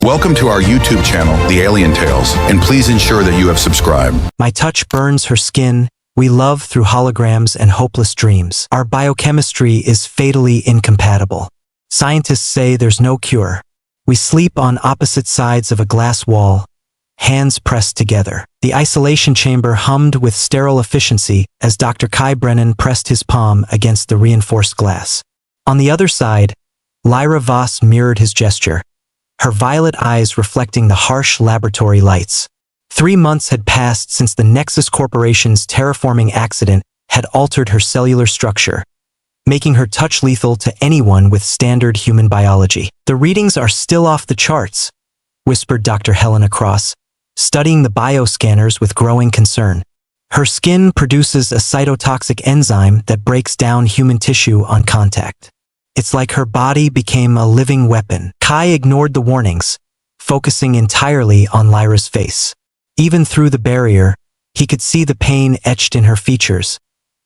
Welcome to our YouTube channel, The Alien Tales, and please ensure that you have subscribed. My touch burns her skin. We love through holograms and hopeless dreams. Our biochemistry is fatally incompatible. Scientists say there's no cure. We sleep on opposite sides of a glass wall, hands pressed together. The isolation chamber hummed with sterile efficiency as Dr. Kai Brennan pressed his palm against the reinforced glass. On the other side, Lyra Voss mirrored his gesture, her violet eyes reflecting the harsh laboratory lights. 3 months had passed since the Nexus Corporation's terraforming accident had altered her cellular structure, making her touch lethal to anyone with standard human biology. "The readings are still off the charts," whispered Dr. Helena Cross, studying the bioscanners with growing concern. "Her skin produces a cytotoxic enzyme that breaks down human tissue on contact. It's like her body became a living weapon." Kai ignored the warnings, focusing entirely on Lyra's face. Even through the barrier, he could see the pain etched in her features,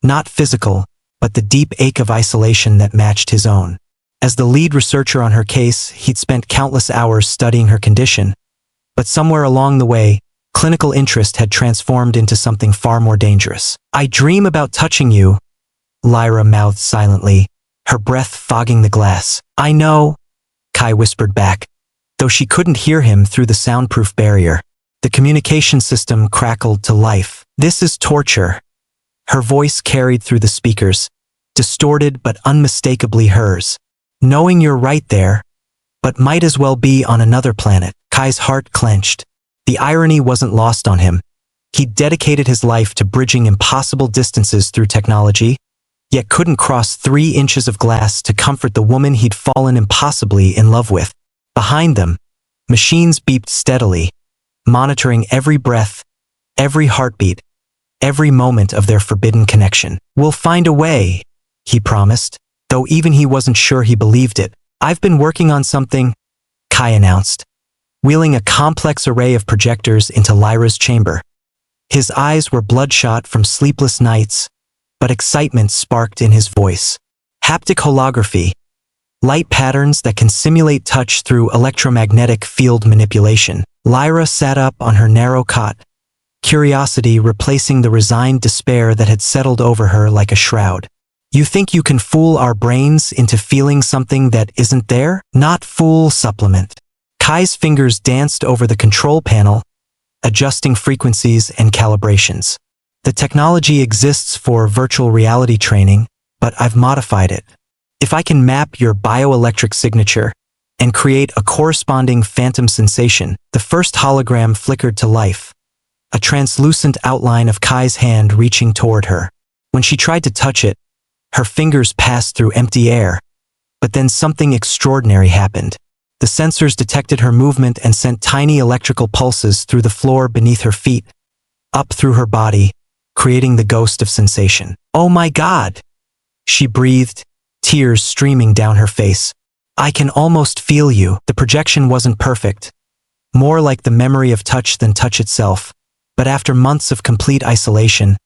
not physical, but the deep ache of isolation that matched his own. As the lead researcher on her case, he'd spent countless hours studying her condition, but somewhere along the way, clinical interest had transformed into something far more dangerous. "I dream about touching you," Lyra mouthed silently, her breath fogging the glass. "I know," Kai whispered back, though she couldn't hear him through the soundproof barrier. The communication system crackled to life. "This is torture." Her voice carried through the speakers, distorted but unmistakably hers. "Knowing you're right there, but might as well be on another planet." Kai's heart clenched. The irony wasn't lost on him. He'd dedicated his life to bridging impossible distances through technology, yet couldn't cross 3 inches of glass to comfort the woman he'd fallen impossibly in love with. Behind them, machines beeped steadily, monitoring every breath, every heartbeat, every moment of their forbidden connection. "We'll find a way," he promised, though even he wasn't sure he believed it. "I've been working on something," Kai announced, wheeling a complex array of projectors into Lyra's chamber. His eyes were bloodshot from sleepless nights, but excitement sparked in his voice. "Haptic holography, light patterns that can simulate touch through electromagnetic field manipulation." Lyra sat up on her narrow cot, curiosity replacing the resigned despair that had settled over her like a shroud. "You think you can fool our brains into feeling something that isn't there?" "Not fool, supplement." Kai's fingers danced over the control panel, adjusting frequencies and calibrations. "The technology exists for virtual reality training, but I've modified it. If I can map your bioelectric signature and create a corresponding phantom sensation." The first hologram flickered to life, a translucent outline of Kai's hand reaching toward her. When she tried to touch it, her fingers passed through empty air, but then something extraordinary happened. The sensors detected her movement and sent tiny electrical pulses through the floor beneath her feet, up through her body, creating the ghost of sensation. "Oh my God!" she breathed, tears streaming down her face. "I can almost feel you." The projection wasn't perfect, more like the memory of touch than touch itself, but after months of complete isolation,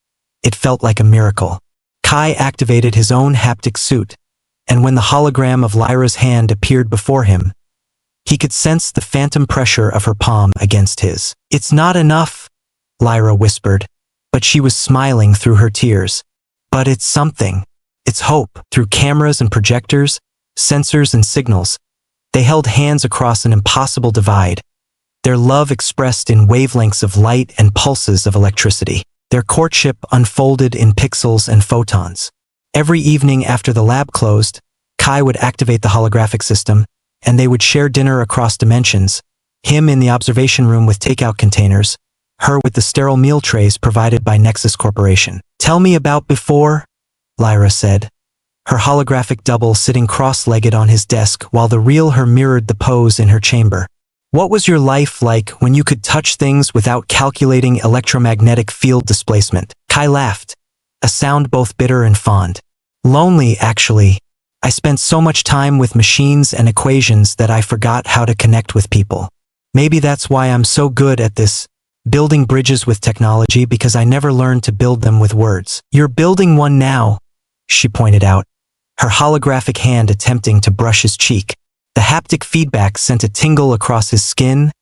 it felt like a miracle. Kai activated his own haptic suit, and when the hologram of Lyra's hand appeared before him, he could sense the phantom pressure of her palm against his. "It's not enough," Lyra whispered, but she was smiling through her tears. "But it's something. It's hope." Through cameras and projectors, sensors and signals, they held hands across an impossible divide, their love expressed in wavelengths of light and pulses of electricity. Their courtship unfolded in pixels and photons. Every evening after the lab closed, Kai would activate the holographic system, and they would share dinner across dimensions, him in the observation room with takeout containers, her with the sterile meal trays provided by Nexus Corporation. "Tell me about before," Lyra said, her holographic double sitting cross-legged on his desk while the real her mirrored the pose in her chamber. "What was your life like when you could touch things without calculating electromagnetic field displacement?" Kai laughed, a sound both bitter and fond. "Lonely, actually. I spent so much time with machines and equations that I forgot how to connect with people. Maybe that's why I'm so good at this, building bridges with technology, because I never learned to build them with words." "You're building one now," she pointed out, her holographic hand attempting to brush his cheek. The haptic feedback sent a tingle across his skin,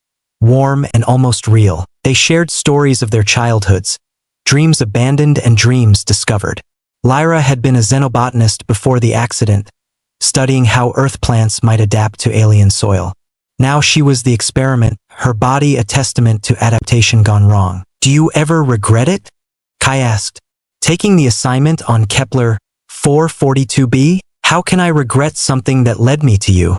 warm and almost real. They shared stories of their childhoods, dreams abandoned and dreams discovered. Lyra had been a xenobotanist before the accident, studying how Earth plants might adapt to alien soil. Now she was the experiment, her body a testament to adaptation gone wrong. Do you ever regret it? Kai asked. Taking the assignment on Kepler 442b? How can I regret something that led me to you?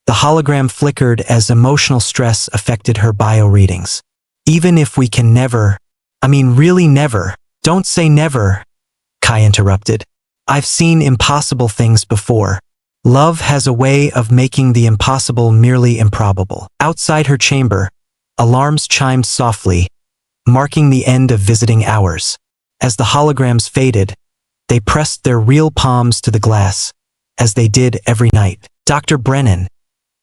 The hologram flickered as emotional stress affected her bio readings. Even if we can never, really never, don't say never, Kai interrupted. I've seen impossible things before. Love has a way of making the impossible merely improbable. Outside her chamber, alarms chimed softly, marking the end of visiting hours. As the holograms faded, they pressed their real palms to the glass, as they did every night. Dr. Brennan,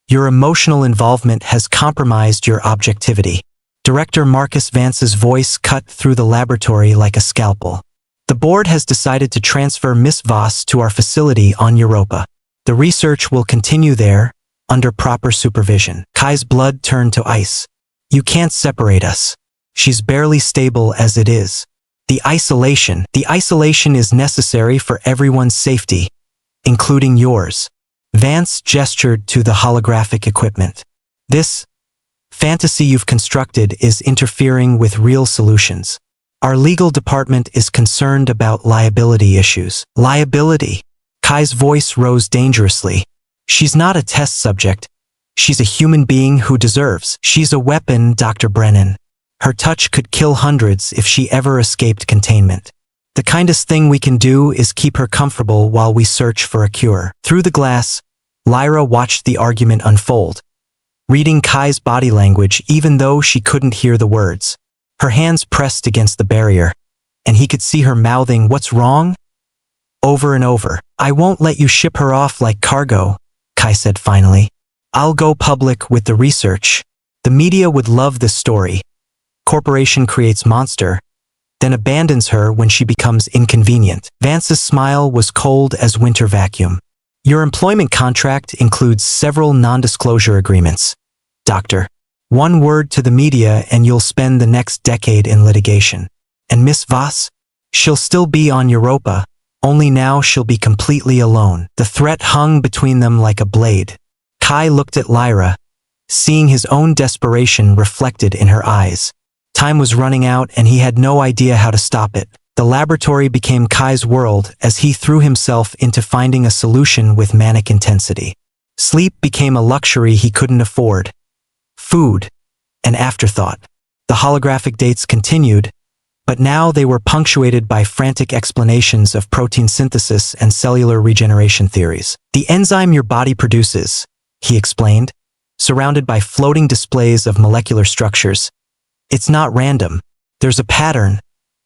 your emotional involvement has compromised your objectivity. Director Marcus Vance's voice cut through the laboratory like a scalpel. The board has decided to transfer Miss Voss to our facility on Europa. The research will continue there, under proper supervision. Kai's blood turned to ice. You can't separate us. She's barely stable as it is. The isolation is necessary for everyone's safety, including yours. Vance gestured to the holographic equipment. This fantasy you've constructed is interfering with real solutions. Our legal department is concerned about liability issues. Liability? Kai's voice rose dangerously. She's not a test subject. She's a human being who deserves. She's a weapon, Dr. Brennan. Her touch could kill hundreds if she ever escaped containment. The kindest thing we can do is keep her comfortable while we search for a cure. Through the glass, Lyra watched the argument unfold, reading Kai's body language even though she couldn't hear the words. Her hands pressed against the barrier, and he could see her mouthing, "What's wrong?" over and over. I won't let you ship her off like cargo, Kai said finally. I'll go public with the research. The media would love this story. Corporation creates monster, then abandons her when she becomes inconvenient. Vance's smile was cold as winter vacuum. Your employment contract includes several non-disclosure agreements. Doctor, one word to the media and you'll spend the next decade in litigation. And Miss Voss? She'll still be on Europa, only now she'll be completely alone. The threat hung between them like a blade. Kai looked at Lyra, seeing his own desperation reflected in her eyes. Time was running out and he had no idea how to stop it. The laboratory became Kai's world as he threw himself into finding a solution with manic intensity. Sleep became a luxury he couldn't afford. Food, an afterthought. The holographic dates continued, but now they were punctuated by frantic explanations of protein synthesis and cellular regeneration theories. The enzyme your body produces, he explained, surrounded by floating displays of molecular structures. It's not random. There's a pattern,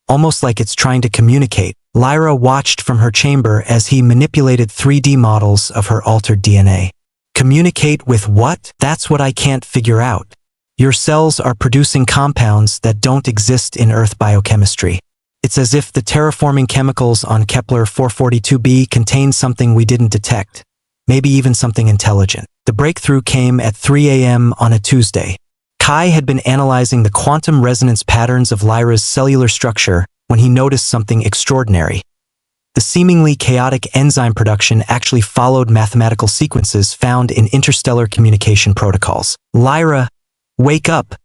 almost like it's trying to communicate. Lyra watched from her chamber as he manipulated 3D models of her altered DNA. Communicate with what? That's what I can't figure out. Your cells are producing compounds that don't exist in Earth biochemistry. It's as if the terraforming chemicals on Kepler 442b contain something we didn't detect, maybe even something intelligent. The breakthrough came at 3 a.m. on a Tuesday. Kai had been analyzing the quantum resonance patterns of Lyra's cellular structure when he noticed something extraordinary. The seemingly chaotic enzyme production actually followed mathematical sequences found in interstellar communication protocols. Lyra, wake up,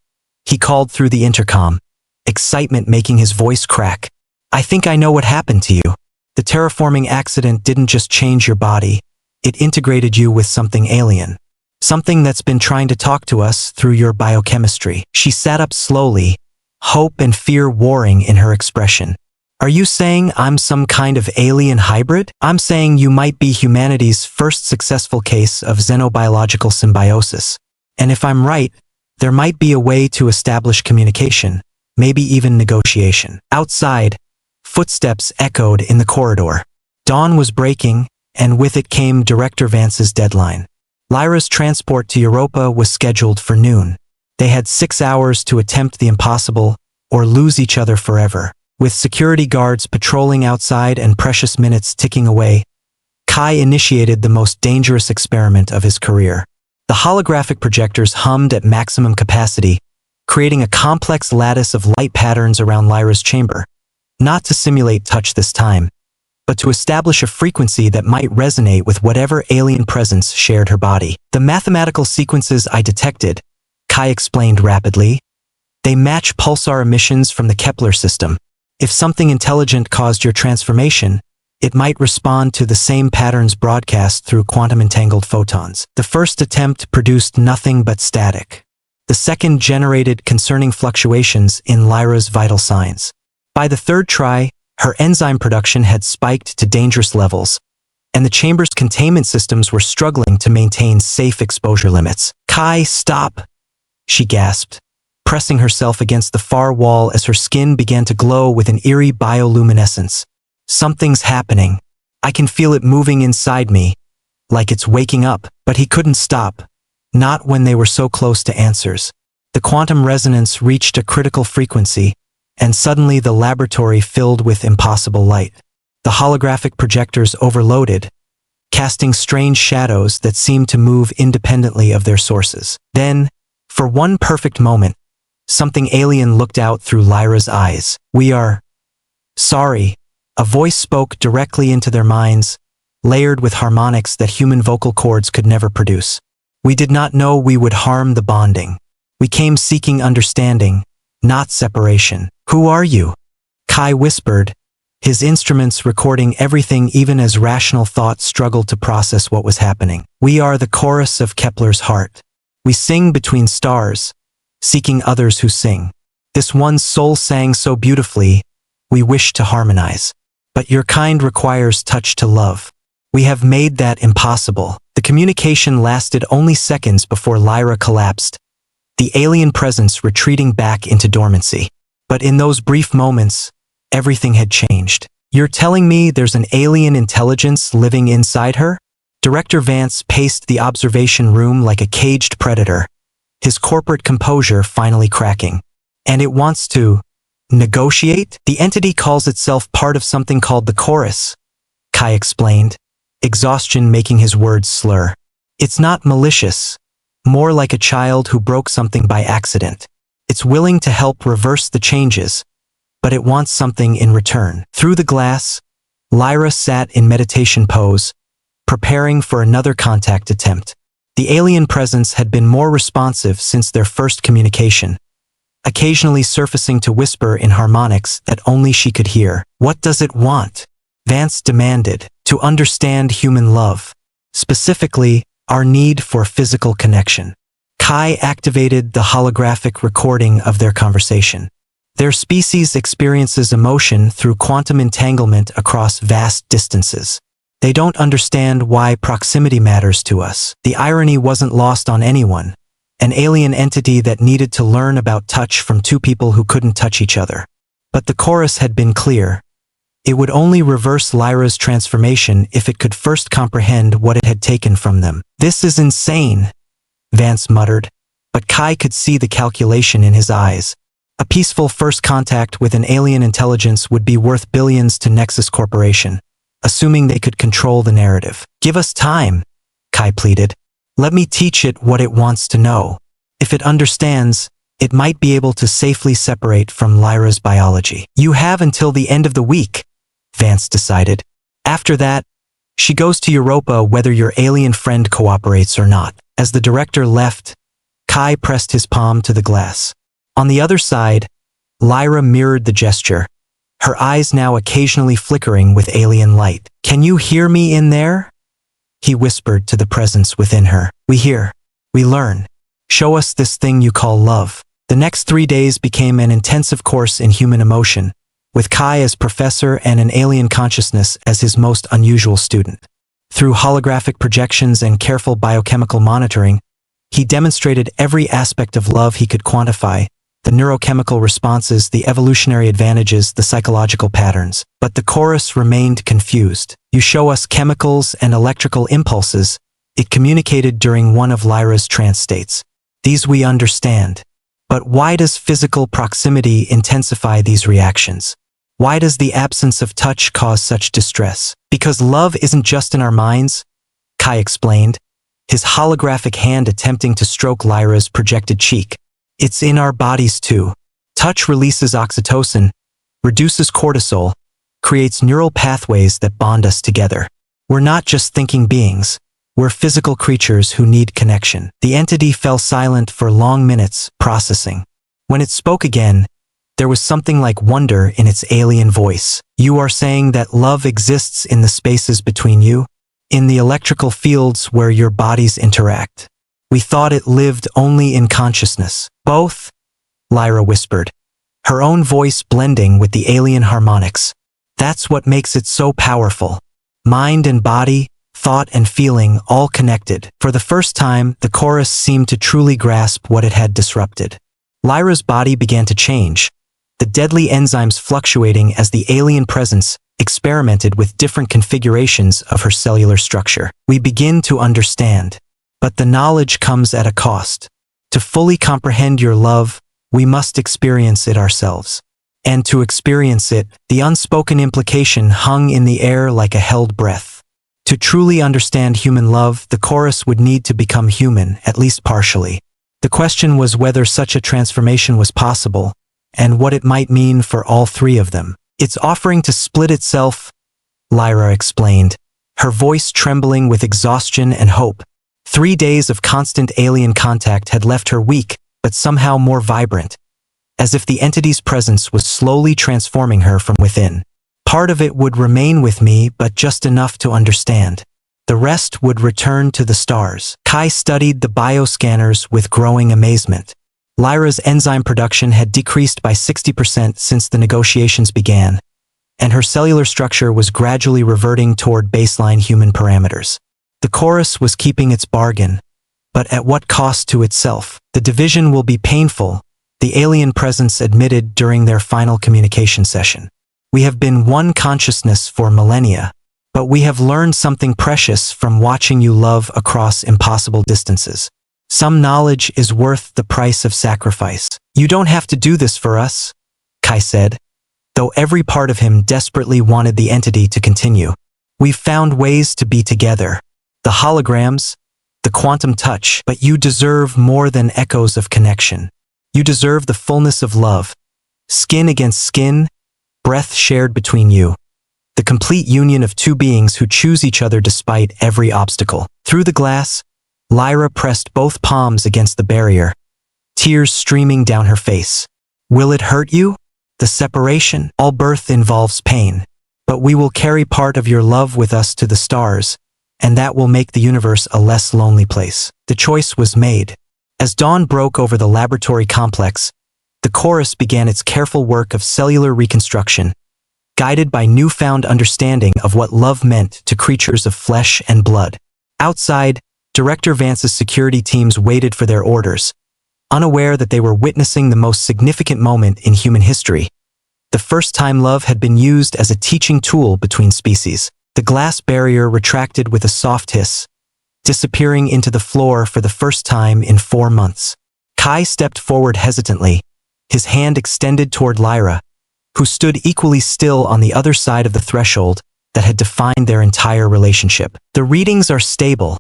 he called through the intercom, excitement making his voice crack. I think I know what happened to you. The terraforming accident didn't just change your body, it integrated you with something alien. Something that's been trying to talk to us through your biochemistry. She sat up slowly, hope and fear warring in her expression. Are you saying I'm some kind of alien hybrid? I'm saying you might be humanity's first successful case of xenobiological symbiosis. And if I'm right, there might be a way to establish communication, maybe even negotiation. Outside, footsteps echoed in the corridor. Dawn was breaking, and with it came Director Vance's deadline. Lyra's transport to Europa was scheduled for noon. They had 6 hours to attempt the impossible, or lose each other forever. With security guards patrolling outside and precious minutes ticking away, Kai initiated the most dangerous experiment of his career. The holographic projectors hummed at maximum capacity, creating a complex lattice of light patterns around Lyra's chamber, not to simulate touch this time, but to establish a frequency that might resonate with whatever alien presence shared her body. The mathematical sequences I detected, Kai explained rapidly, they match pulsar emissions from the Kepler system. If something intelligent caused your transformation, it might respond to the same patterns broadcast through quantum-entangled photons. The first attempt produced nothing but static. The second generated concerning fluctuations in Lyra's vital signs. By the third try, her enzyme production had spiked to dangerous levels, and the chamber's containment systems were struggling to maintain safe exposure limits. Kai, stop! She gasped, pressing herself against the far wall as her skin began to glow with an eerie bioluminescence. Something's happening. I can feel it moving inside me, like it's waking up, but he couldn't stop. Not when they were so close to answers. The quantum resonance reached a critical frequency, and suddenly the laboratory filled with impossible light. The holographic projectors overloaded, casting strange shadows that seemed to move independently of their sources. Then, for one perfect moment, something alien looked out through Lyra's eyes. "We are sorry." A voice spoke directly into their minds, layered with harmonics that human vocal cords could never produce. "We did not know we would harm the bonding. We came seeking understanding, not separation." "Who are you?" Kai whispered, his instruments recording everything even as rational thought struggled to process what was happening. "We are the chorus of Kepler's heart. We sing between stars, seeking others who sing. This one soul sang so beautifully, we wish to harmonize. But your kind requires touch to love. We have made that impossible." The communication lasted only seconds before Lyra collapsed, the alien presence retreating back into dormancy. But in those brief moments, everything had changed. "You're telling me there's an alien intelligence living inside her?" Director Vance paced the observation room like a caged predator, his corporate composure finally cracking. "And it wants to negotiate? The entity calls itself part of something called the chorus," Kai explained, exhaustion making his words slur. "It's not malicious, more like a child who broke something by accident. It's willing to help reverse the changes, but it wants something in return." Through the glass, Lyra sat in meditation pose, preparing for another contact attempt. The alien presence had been more responsive since their first communication, occasionally surfacing to whisper in harmonics that only she could hear. "What does it want?" Vance demanded. "To understand human love. Specifically, our need for physical connection." Kai activated the holographic recording of their conversation. "Their species experiences emotion through quantum entanglement across vast distances. They don't understand why proximity matters to us." The irony wasn't lost on anyone. An alien entity that needed to learn about touch from two people who couldn't touch each other. But the chorus had been clear. It would only reverse Lyra's transformation if it could first comprehend what it had taken from them. "This is insane," Vance muttered, but Kai could see the calculation in his eyes. A peaceful first contact with an alien intelligence would be worth billions to Nexus Corporation, assuming they could control the narrative. "Give us time," Kai pleaded. "Let me teach it what it wants to know. If it understands, it might be able to safely separate from Lyra's biology." "You have until the end of the week," Vance decided. "After that, she goes to Europa whether your alien friend cooperates or not." As the director left, Kai pressed his palm to the glass. On the other side, Lyra mirrored the gesture, her eyes now occasionally flickering with alien light. "Can you hear me in there?" he whispered to the presence within her. "We hear. We learn. Show us this thing you call love." The next 3 days became an intensive course in human emotion, with Kai as professor and an alien consciousness as his most unusual student. Through holographic projections and careful biochemical monitoring, he demonstrated every aspect of love he could quantify: the neurochemical responses, the evolutionary advantages, the psychological patterns. But the chorus remained confused. "You show us chemicals and electrical impulses," it communicated during one of Lyra's trance states. "These we understand. But why does physical proximity intensify these reactions? Why does the absence of touch cause such distress?" "Because love isn't just in our minds," Kai explained, his holographic hand attempting to stroke Lyra's projected cheek. It's in our bodies too. Touch releases oxytocin, reduces cortisol, creates neural pathways that bond us together. We're not just thinking beings. We're physical creatures who need connection. The entity fell silent for long minutes, processing. When it spoke again, there was something like wonder in its alien voice. You are saying that love exists in the spaces between you? In the electrical fields where your bodies interact. We thought it lived only in consciousness. Both, Lyra whispered, her own voice blending with the alien harmonics. That's what makes it so powerful. Mind and body, thought and feeling all connected. For the first time, the chorus seemed to truly grasp what it had disrupted. Lyra's body began to change, the deadly enzymes fluctuating as the alien presence experimented with different configurations of her cellular structure. We begin to understand. But the knowledge comes at a cost. To fully comprehend your love, we must experience it ourselves. And to experience it, the unspoken implication hung in the air like a held breath. To truly understand human love, the chorus would need to become human, at least partially. The question was whether such a transformation was possible, and what it might mean for all three of them. It's offering to split itself, Lyra explained, her voice trembling with exhaustion and hope. 3 days of constant alien contact had left her weak, but somehow more vibrant, as if the entity's presence was slowly transforming her from within. Part of it would remain with me, but just enough to understand. The rest would return to the stars. Kai studied the bioscanners with growing amazement. Lyra's enzyme production had decreased by 60% since the negotiations began, and her cellular structure was gradually reverting toward baseline human parameters. The chorus was keeping its bargain, but at what cost to itself? The division will be painful, the alien presence admitted during their final communication session. We have been one consciousness for millennia, but we have learned something precious from watching you love across impossible distances. Some knowledge is worth the price of sacrifice. You don't have to do this for us, Kai said, though every part of him desperately wanted the entity to continue. We've found ways to be together. The holograms, the quantum touch, but you deserve more than echoes of connection. You deserve the fullness of love, skin against skin, breath shared between you. The complete union of two beings who choose each other despite every obstacle. Through the glass, Lyra pressed both palms against the barrier, tears streaming down her face. Will it hurt you? The separation? All birth involves pain, but we will carry part of your love with us to the stars, and that will make the universe a less lonely place. The choice was made. As dawn broke over the laboratory complex, the chorus began its careful work of cellular reconstruction, guided by newfound understanding of what love meant to creatures of flesh and blood. Outside, Director Vance's security teams waited for their orders, unaware that they were witnessing the most significant moment in human history. The first time love had been used as a teaching tool between species. The glass barrier retracted with a soft hiss, disappearing into the floor for the first time in 4 months. Kai stepped forward hesitantly, his hand extended toward Lyra, who stood equally still on the other side of the threshold that had defined their entire relationship. The readings are stable,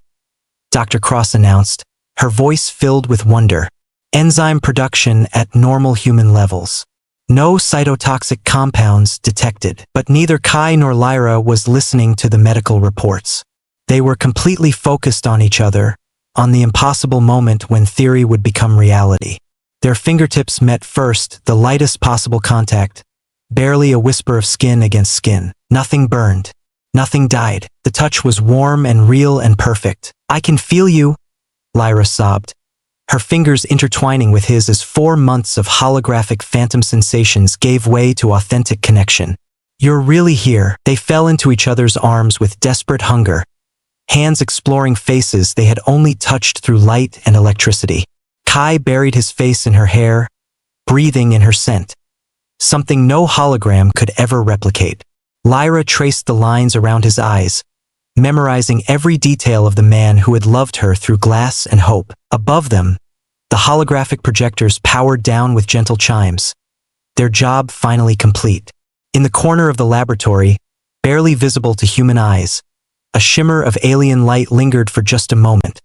Dr. Cross announced, her voice filled with wonder. Enzyme production at normal human levels. No cytotoxic compounds detected, but neither Kai nor Lyra was listening to the medical reports. They were completely focused on each other, on the impossible moment when theory would become reality. Their fingertips met first, the lightest possible contact, barely a whisper of skin against skin. Nothing burned. Nothing died. The touch was warm and real and perfect. I can feel you, Lyra sobbed, her fingers intertwining with his as 4 months of holographic phantom sensations gave way to authentic connection. You're really here. They fell into each other's arms with desperate hunger, hands exploring faces they had only touched through light and electricity. Kai buried his face in her hair, breathing in her scent, something no hologram could ever replicate. Lyra traced the lines around his eyes, memorizing every detail of the man who had loved her through glass and hope. Above them, the holographic projectors powered down with gentle chimes, their job finally complete. In the corner of the laboratory, barely visible to human eyes, a shimmer of alien light lingered for just a moment.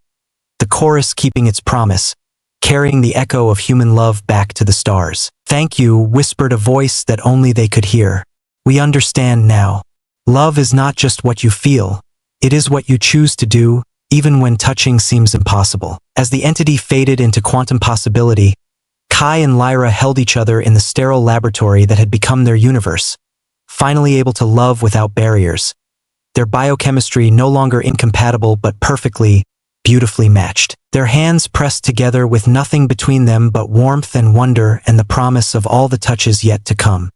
the chorus keeping its promise, carrying the echo of human love back to the stars. "Thank you," whispered a voice that only they could hear. "We understand now. Love is not just what you feel, it is what you choose to do, even when touching seems impossible." As the entity faded into quantum possibility, Kai and Lyra held each other in the sterile laboratory that had become their universe, finally able to love without barriers. Their biochemistry no longer incompatible but perfectly, beautifully matched. Their hands pressed together with nothing between them but warmth and wonder and the promise of all the touches yet to come.